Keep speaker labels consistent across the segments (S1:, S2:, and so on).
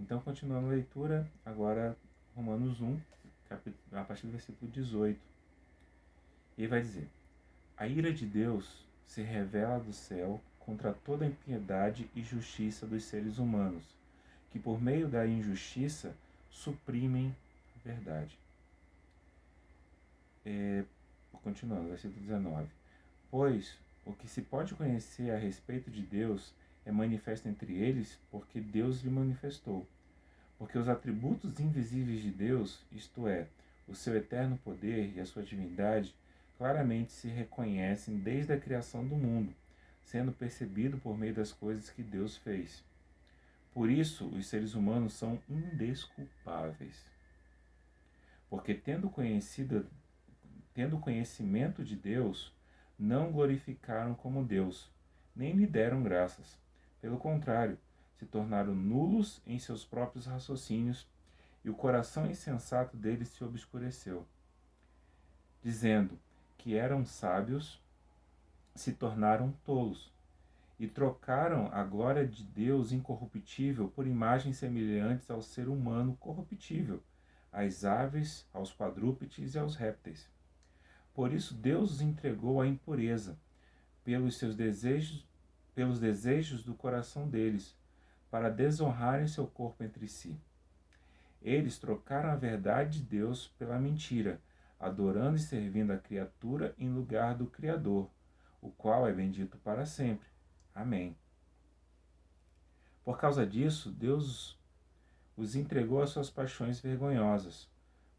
S1: Então, continuando a leitura, agora Romanos 1, a partir do versículo 18. E ele vai dizer: a ira de Deus se revela do céu contra toda a impiedade e justiça dos seres humanos, que por meio da injustiça suprimem a verdade. Continuando, versículo 19. Pois o que se pode conhecer a respeito de Deus é manifesto entre eles, porque Deus lhe manifestou. Porque os atributos invisíveis de Deus, isto é, o seu eterno poder e a sua divindade, claramente se reconhecem desde a criação do mundo, sendo percebido por meio das coisas que Deus fez. Por isso, os seres humanos são indesculpáveis. Porque tendo conhecimento de Deus, não glorificaram como Deus, nem lhe deram graças. Pelo contrário, se tornaram nulos em seus próprios raciocínios, e o coração insensato deles se obscureceu. Dizendo que eram sábios, se tornaram tolos, e trocaram a glória de Deus incorruptível por imagens semelhantes ao ser humano corruptível, às aves, aos quadrúpedes e aos répteis. Por isso Deus os entregou à impureza, pelos desejos do coração deles, para desonrarem seu corpo entre si. Eles trocaram a verdade de Deus pela mentira, adorando e servindo a criatura em lugar do Criador, o qual é bendito para sempre. Amém. Por causa disso, Deus os entregou às suas paixões vergonhosas,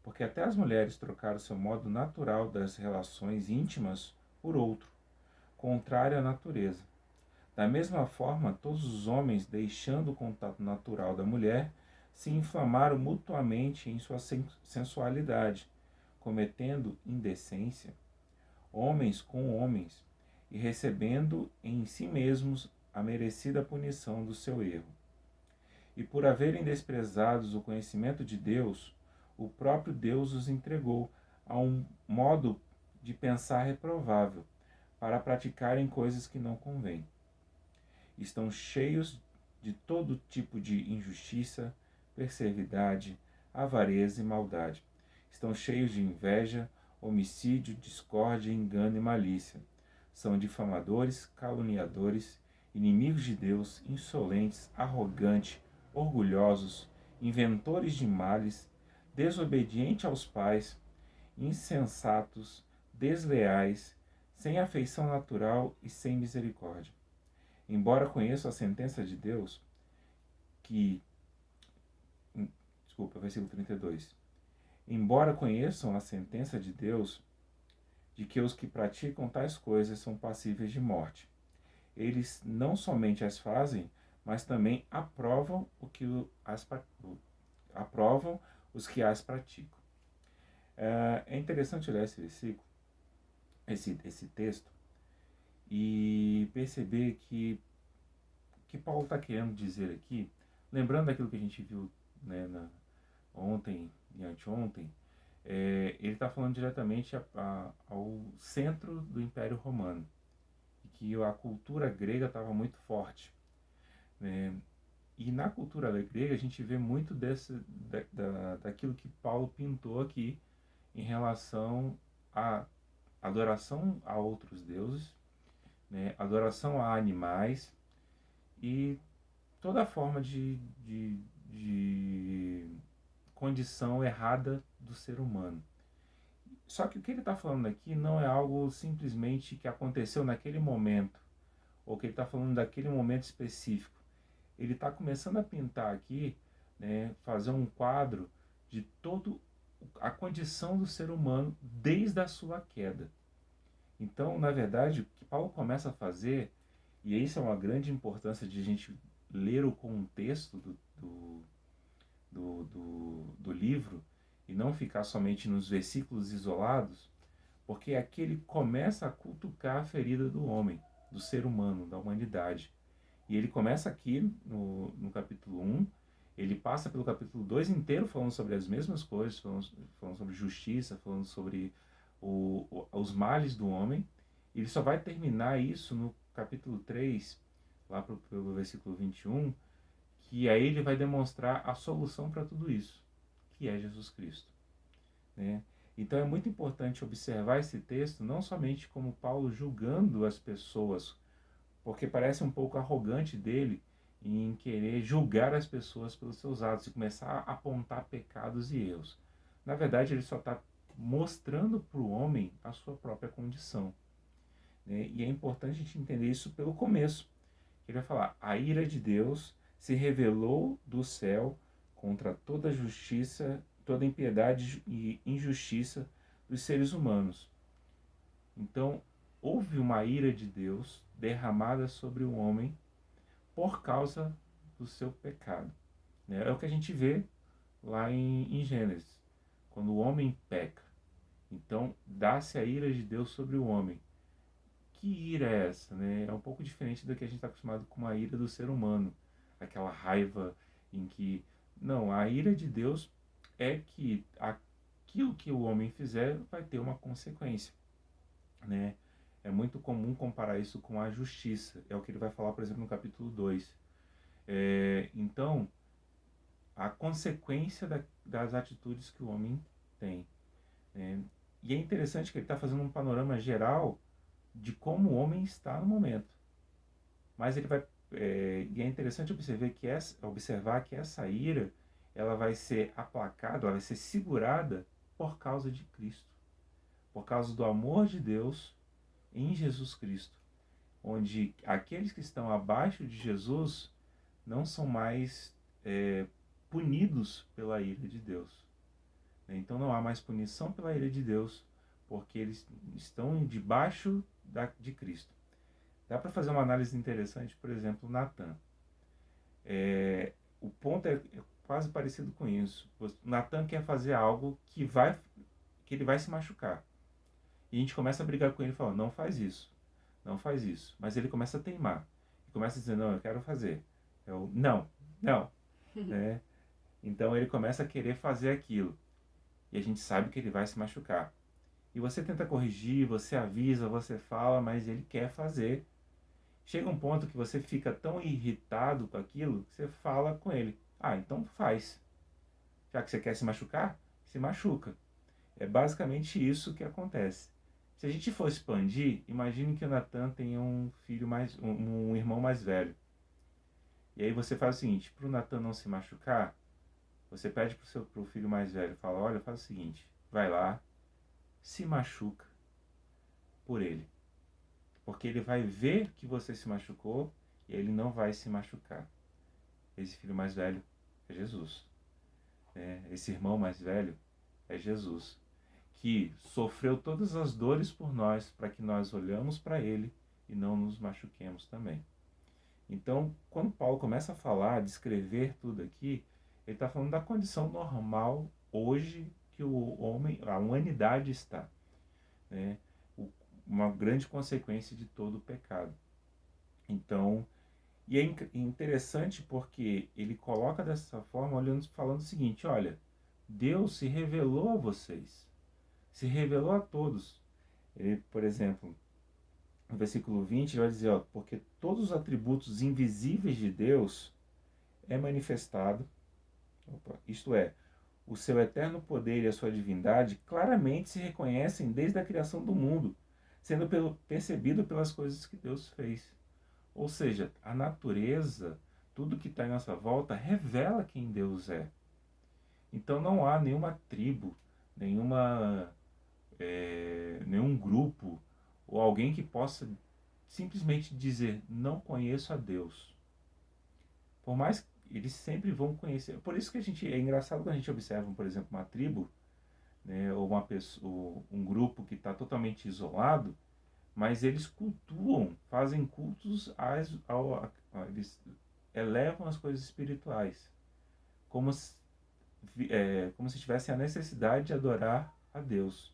S1: porque até as mulheres trocaram seu modo natural das relações íntimas por outro, contrário à natureza. Da mesma forma, todos os homens, deixando o contato natural da mulher, se inflamaram mutuamente em sua sensualidade, cometendo indecência, homens com homens, e recebendo em si mesmos a merecida punição do seu erro. E por haverem desprezados o conhecimento de Deus, o próprio Deus os entregou a um modo de pensar reprovável, para praticarem coisas que não convêm. Estão cheios de todo tipo de injustiça, perversidade, avareza e maldade. Estão cheios de inveja, homicídio, discórdia, engano e malícia. São difamadores, caluniadores, inimigos de Deus, insolentes, arrogantes, orgulhosos, inventores de males, desobedientes aos pais, insensatos, desleais, sem afeição natural e sem misericórdia. Embora conheçam a sentença de Deus, versículo 32. Embora conheçam a sentença de Deus, de que os que praticam tais coisas são passíveis de morte. Eles não somente as fazem, mas também aprovam os que as praticam. É interessante ler esse versículo, esse texto, e perceber que Paulo está querendo dizer aqui, lembrando daquilo que a gente viu, né, ontem e anteontem, ele está falando diretamente ao centro do Império Romano, e que a cultura grega estava muito forte. Né? E na cultura grega a gente vê muito daquilo que Paulo pintou aqui em relação à adoração a outros deuses, né? Adoração a animais e toda forma de condição errada do ser humano. Só que o que ele está falando aqui não é algo simplesmente que aconteceu naquele momento, ou que ele está falando daquele momento específico. Ele está começando a pintar aqui, né, fazer um quadro de toda a condição do ser humano desde a sua queda. Então, na verdade, o que Paulo começa a fazer, e isso é uma grande importância de a gente ler o contexto do livro e não ficar somente nos versículos isolados, porque aqui ele começa a cutucar a ferida do homem, do ser humano, da humanidade. E ele começa aqui no capítulo 1, ele passa pelo capítulo 2 inteiro falando sobre as mesmas coisas, falando sobre justiça, falando sobre os males do homem. E ele só vai terminar isso no capítulo 3, lá pelo versículo 21, que aí ele vai demonstrar a solução para tudo isso, que é Jesus Cristo, né? Então é muito importante observar esse texto não somente como Paulo julgando as pessoas, porque parece um pouco arrogante dele em querer julgar as pessoas pelos seus atos e começar a apontar pecados e erros. Na verdade, ele só está mostrando para o homem a sua própria condição, né? E é importante a gente entender isso pelo começo. Ele vai falar: a ira de Deus se revelou do céu contra toda justiça, toda impiedade e injustiça dos seres humanos. Então, houve uma ira de Deus derramada sobre o homem por causa do seu pecado, né? É o que a gente vê lá em Gênesis, quando o homem peca. Então, dá-se a ira de Deus sobre o homem. Que ira é essa, né? É um pouco diferente da que a gente está acostumado com a ira do ser humano, aquela raiva em que... Não, a ira de Deus é que aquilo que o homem fizer vai ter uma consequência, né? É muito comum comparar isso com a justiça. É o que ele vai falar, por exemplo, no capítulo 2. Então, a consequência das atitudes que o homem tem, né? E é interessante que ele está fazendo um panorama geral de como o homem está no momento. Mas ele vai... e é interessante observar que essa ira ela vai ser aplacada, ela vai ser segurada por causa de Cristo. Por causa do amor de Deus em Jesus Cristo, onde aqueles que estão abaixo de Jesus não são mais punidos pela ira de Deus. Então não há mais punição pela ira de Deus, porque eles estão debaixo de Cristo. Dá para fazer uma análise interessante, por exemplo, Natan. O ponto é quase parecido com isso. Natan quer fazer algo que ele vai se machucar. E a gente começa a brigar com ele, falando: não faz isso, não faz isso. Mas ele começa a teimar. E começa a dizer: não, eu quero fazer. Não, não. Né? Então ele começa a querer fazer aquilo. E a gente sabe que ele vai se machucar. E você tenta corrigir, você avisa, você fala, mas ele quer fazer. Chega um ponto que você fica tão irritado com aquilo, que você fala com ele: ah, então faz. Já que você quer se machucar, se machuca. É basicamente isso que acontece. Se a gente for expandir, imagine que o Natan tenha um irmão mais velho. E aí você faz o seguinte: para o Natan não se machucar, você pede pro filho mais velho, fala: olha, faz o seguinte, vai lá, se machuca por ele. Porque ele vai ver que você se machucou e ele não vai se machucar. Esse filho mais velho é Jesus. Esse irmão mais velho é Jesus, que sofreu todas as dores por nós, para que nós olhamos para ele e não nos machuquemos também. Então, quando Paulo começa a falar, a descrever tudo aqui, ele está falando da condição normal hoje que o homem, a humanidade está, né? Uma grande consequência de todo o pecado. Então, e é interessante porque ele coloca dessa forma, falando o seguinte: olha, Deus se revelou a vocês, se revelou a todos. Ele, por exemplo, no versículo 20, ele vai dizer: ó, porque todos os atributos invisíveis de Deus é manifestado, isto é, o seu eterno poder e a sua divindade claramente se reconhecem desde a criação do mundo, sendo percebido pelas coisas que Deus fez. Ou seja, a natureza, tudo que está em nossa volta, revela quem Deus é. Então não há nenhuma tribo, nenhum grupo ou alguém que possa simplesmente dizer: não conheço a Deus. Por mais que eles sempre vão conhecer. Por isso que é engraçado quando a gente observa, por exemplo, uma tribo, né, ou uma pessoa, ou um grupo que está totalmente isolado, mas eles cultuam, fazem cultos, eles elevam as coisas espirituais, como se tivessem a necessidade de adorar a Deus.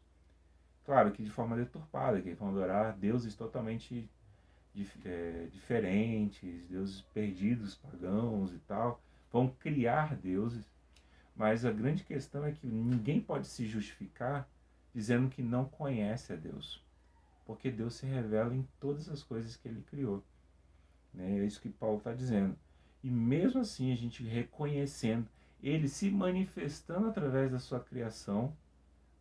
S1: Claro que de forma deturpada, que vão adorar deuses totalmente diferentes, deuses perdidos, pagãos e tal, vão criar deuses, mas a grande questão é que ninguém pode se justificar dizendo que não conhece a Deus, porque Deus se revela em todas as coisas que ele criou, né? É isso que Paulo está dizendo. E mesmo assim, a gente reconhecendo, ele se manifestando através da sua criação,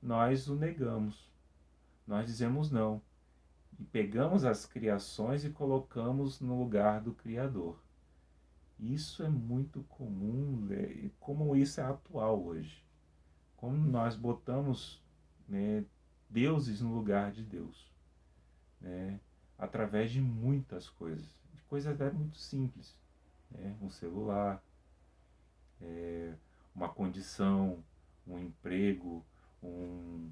S1: nós o negamos. Nós dizemos não. E pegamos as criações e colocamos no lugar do Criador. Isso é muito comum, e como isso é atual hoje. Como nós botamos, né, deuses no lugar de Deus, né, através de muitas coisas. De coisas até muito simples. Né, um celular, uma condição, um emprego, um,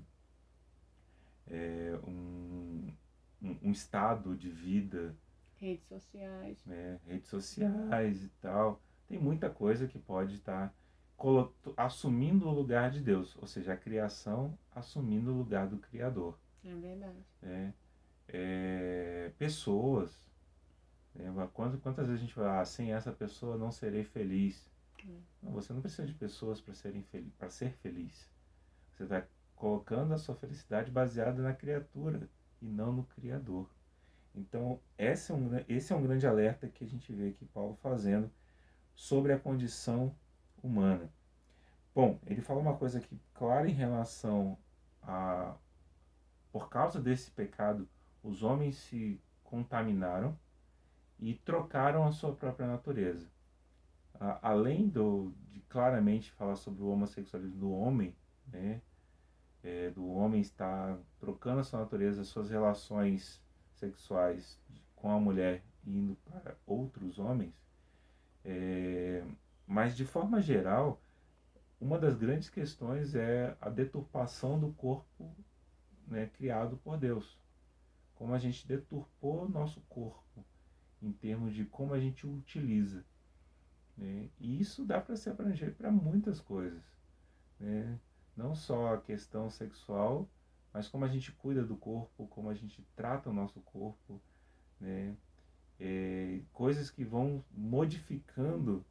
S1: um estado de vida,
S2: Redes sociais.
S1: né, redes sociais e tal. Tem muita coisa que pode estar assumindo o lugar de Deus, ou seja, a criação assumindo o lugar do Criador.
S2: É verdade.
S1: Né? Pessoas, né? Quantas vezes a gente fala, sem essa pessoa não serei feliz. Não, você não precisa de pessoas para ser feliz. Você está colocando a sua felicidade baseada na criatura e não no Criador. Então, esse é um grande alerta que a gente vê aqui Paulo fazendo sobre a condição humana. Bom, ele fala uma coisa aqui clara em relação a... Por causa desse pecado, os homens se contaminaram e trocaram a sua própria natureza. Além de claramente falar sobre o homossexualismo do homem, né, do homem estar trocando a sua natureza, as suas relações sexuais com a mulher indo para outros homens, mas de forma geral, uma das grandes questões é a deturpação do corpo, né, criado por Deus. Como a gente deturpou nosso corpo em termos de como a gente o utiliza. Né? E isso dá para se abranger para muitas coisas. Né? Não só a questão sexual, mas como a gente cuida do corpo, como a gente trata o nosso corpo, né? Coisas que vão modificando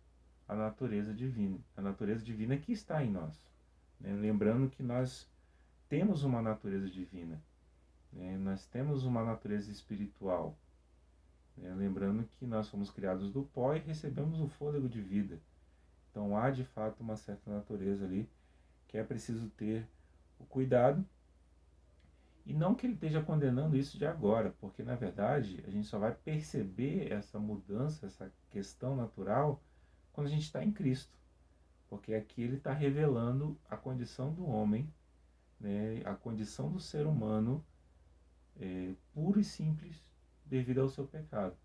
S1: a natureza divina que está em nós. Né? Lembrando que nós temos uma natureza divina, né? Nós temos uma natureza espiritual. Né? Lembrando que nós fomos criados do pó e recebemos o fôlego de vida. Então há de fato uma certa natureza ali que é preciso ter o cuidado. E não que ele esteja condenando isso de agora, porque na verdade a gente só vai perceber essa mudança, essa questão natural, quando a gente está em Cristo. Porque aqui ele está revelando a condição do homem, né, a condição do ser humano, puro e simples, devido ao seu pecado.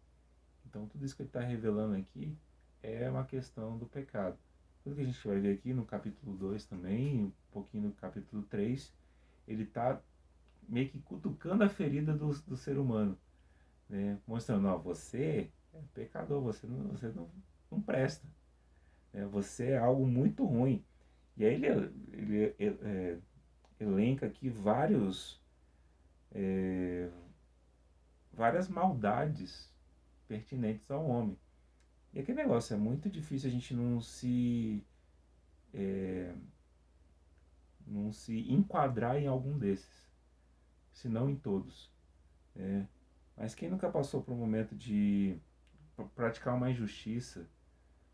S1: Então tudo isso que ele está revelando aqui é uma questão do pecado. Tudo que a gente vai ver aqui no capítulo 2 também, um pouquinho no capítulo 3, ele está meio que cutucando a ferida do ser humano, né? Mostrando, ó, você é pecador, você não presta, né? Você é algo muito ruim. E aí ele elenca aqui várias maldades pertinentes ao homem. E aquele negócio, é muito difícil a gente não se enquadrar em algum desses, se não em todos. Né? Mas quem nunca passou por um momento de praticar uma injustiça,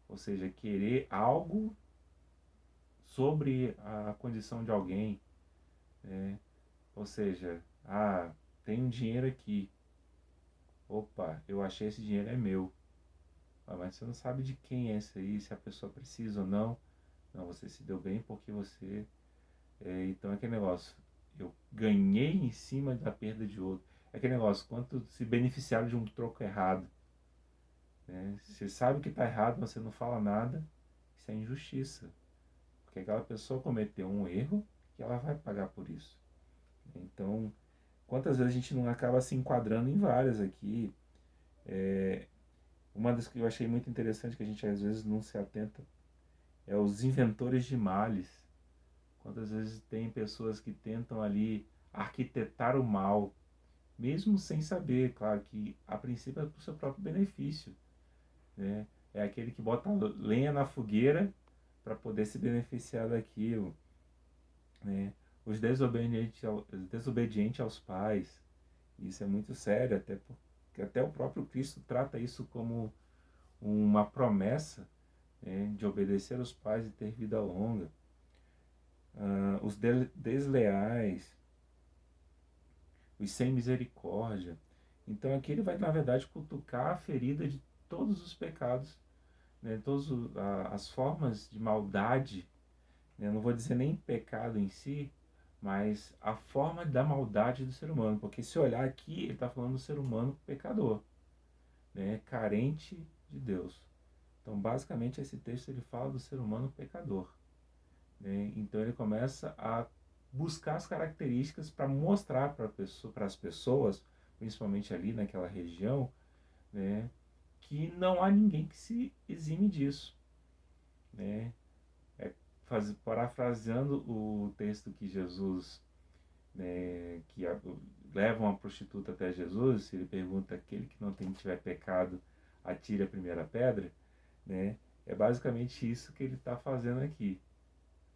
S1: ou seja, querer algo sobre a condição de alguém, né? Ou seja, tem um dinheiro aqui, opa, eu achei esse dinheiro é meu, mas você não sabe de quem é esse aí, se a pessoa precisa ou não. Não, você se deu bem porque você... então é aquele negócio, eu ganhei em cima da perda de outro. É aquele negócio, quanto se beneficiaram de um troco errado. Né? Você sabe que está errado, mas você não fala nada, isso é injustiça. Porque aquela pessoa cometeu um erro e ela vai pagar por isso. Então, quantas vezes a gente não acaba se enquadrando em várias aqui. Uma das que eu achei muito interessante, que a gente às vezes não se atenta, é os inventores de males. Quantas vezes tem pessoas que tentam ali arquitetar o mal, mesmo sem saber, claro que a princípio é para o seu próprio benefício. Né? É aquele que bota lenha na fogueira para poder se beneficiar daquilo. Né? Os desobedientes aos pais. Isso é muito sério, até porque até o próprio Cristo trata isso como uma promessa, né, de obedecer aos pais e ter vida longa. Os desleais, os sem misericórdia. Então aqui ele vai, na verdade, cutucar a ferida de todos os pecados, né, todas as formas de maldade, né, não vou dizer nem pecado em si, mas a forma da maldade do ser humano. Porque se olhar aqui, ele está falando do ser humano pecador, né, carente de Deus. Então, basicamente, esse texto ele fala do ser humano pecador, né? Então, ele começa a buscar as características para mostrar para as pessoas, principalmente ali naquela região, né, que não há ninguém que se exime disso, né? Parafraseando o texto que Jesus, né, leva uma prostituta até Jesus, ele pergunta: aquele que não tiver pecado, atire a primeira pedra, né? É basicamente isso que ele está fazendo aqui.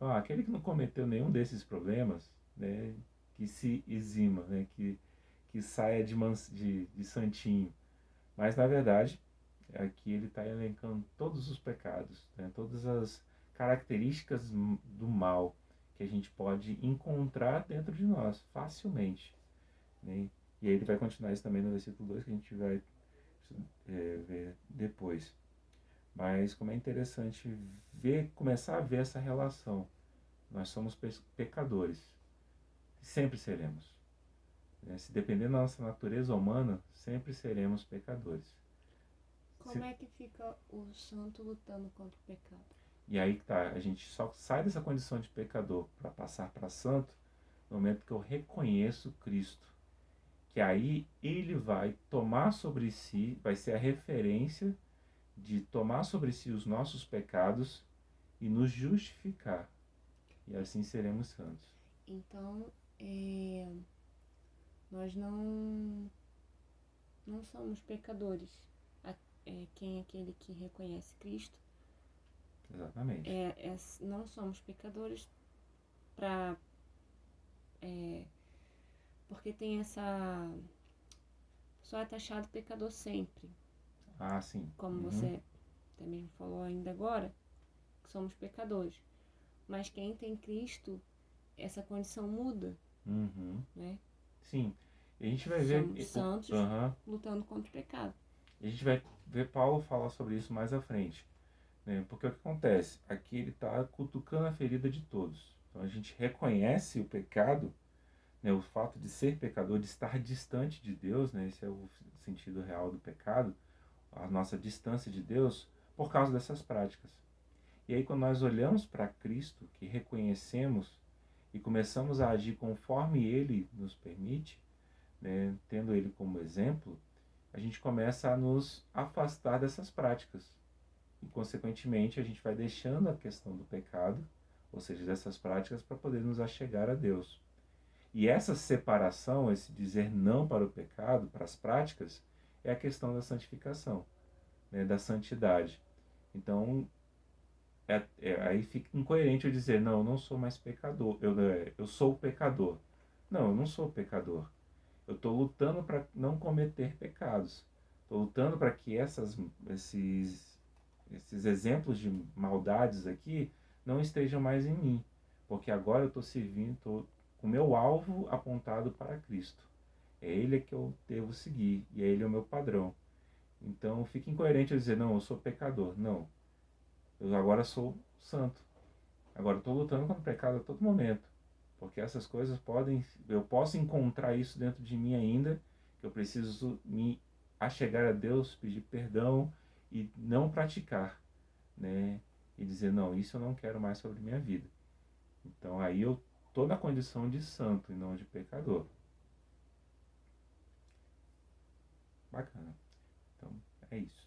S1: Aquele que não cometeu nenhum desses problemas, né, que se exima, né, que saia de santinho. Mas, na verdade, aqui ele está elencando todos os pecados, né, todas as características do mal que a gente pode encontrar dentro de nós, facilmente, né? E aí ele vai continuar isso também no versículo 2, que a gente vai ver depois. Mas como é interessante começar a ver essa relação. Nós somos pecadores, sempre seremos, né? Se depender da nossa natureza humana, sempre seremos pecadores.
S2: Como é que fica o santo lutando contra o pecado?
S1: E aí que tá, a gente só sai dessa condição de pecador para passar para santo no momento que eu reconheço Cristo. Que aí ele vai tomar sobre si, vai ser a referência de tomar sobre si os nossos pecados e nos justificar. E assim seremos santos.
S2: Então, nós não somos pecadores. Quem é aquele que reconhece Cristo?
S1: Exatamente.
S2: Não somos pecadores para porque tem essa... Só é taxado pecador sempre.
S1: Sim.
S2: Como você também falou ainda agora, que somos pecadores. Mas quem tem Cristo, essa condição muda, né?
S1: Sim. E a gente vai ver...
S2: Somos santos lutando contra o pecado.
S1: E a gente vai ver Paulo falar sobre isso mais à frente, né? Porque o que acontece? Aqui ele está cutucando a ferida de todos. Então a gente reconhece o pecado, né, o fato de ser pecador, de estar distante de Deus, né, esse é o sentido real do pecado, a nossa distância de Deus, por causa dessas práticas. E aí quando nós olhamos para Cristo, que reconhecemos e começamos a agir conforme Ele nos permite, né, tendo Ele como exemplo, a gente começa a nos afastar dessas práticas. E, consequentemente, a gente vai deixando a questão do pecado, ou seja, dessas práticas, para poder nos achegar a Deus. E essa separação, esse dizer não para o pecado, para as práticas, é a questão da santificação, né, da santidade. Então, aí fica incoerente eu dizer: não, eu não sou mais pecador, eu sou pecador. Não, eu não sou pecador. Eu estou lutando para não cometer pecados. Estou lutando para que esses exemplos de maldades aqui não estejam mais em mim. Porque agora eu estou servindo, estou com o meu alvo apontado para Cristo. É Ele que eu devo seguir e é Ele o meu padrão. Então fica incoerente eu dizer: não, eu sou pecador. Não, eu agora sou santo. Agora eu estou lutando contra o pecado a todo momento. Porque essas coisas eu posso encontrar isso dentro de mim ainda, que eu preciso me achegar a Deus, pedir perdão e não praticar, né? E dizer: não, isso eu não quero mais sobre minha vida. Então aí eu estou na condição de santo e não de pecador. Bacana. Então é isso.